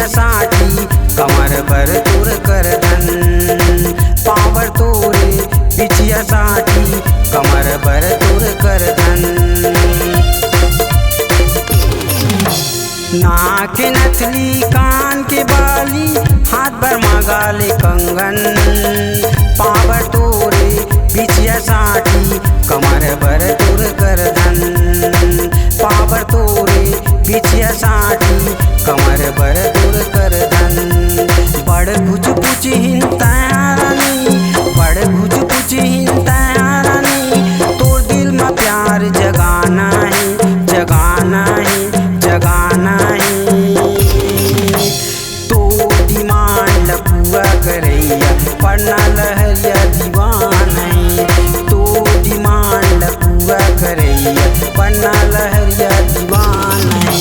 पिछिया साठी कमर बर तुर करधन पावर तोरे पिछिया साठी कमर बर तुर करधन नाक के नथली कान के बाली हाथ भर मगाले कंगन पावर तोरे पिछिया साठी कमर बर तुर करधन पावर तोरे पिछिया साठी कमर बर तुर करधन बड़ कुछ कुछ हिंता रानी बड़ कुछ कुछ हिंता रानी तोर दिल में प्यार जगाना है जगाना है जगाना है तो डिमांड लपुआ करैया पढ़ना लहरिया दीवान है तो डिमांड लपुआ करैया पढ़ना लहरिया दीवान है।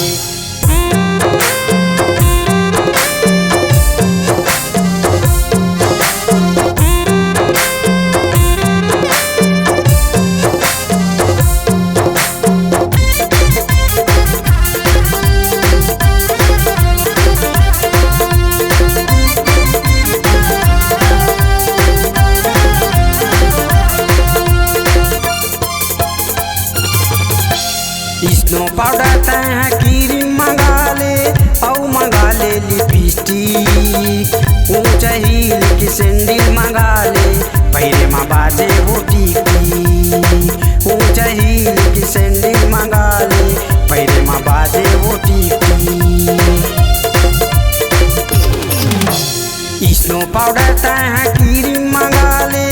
स्नो पाउडर तह क्रीम मंगा ले और मंगा ले लिपस्टिक ऊंचा हील की सैंडल मंगा ले पैरे में बाजे वो टिकी ऊंचा हील की सैंडल मंगा ले पैरे में बाजे वो टिकी स्नो पाउडर तह क्रीम मंगा ले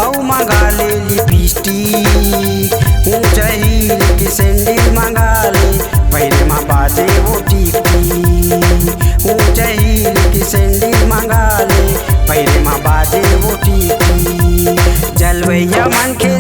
और मंगा ले लिपस्टिक ऊंचा हील की सैंडल मंगा ले पैरे में बाजे वो टिकी ऊंचा हील की सैंडल मंगा ले पैरे में बाजे वो टिकी जलवैया मन के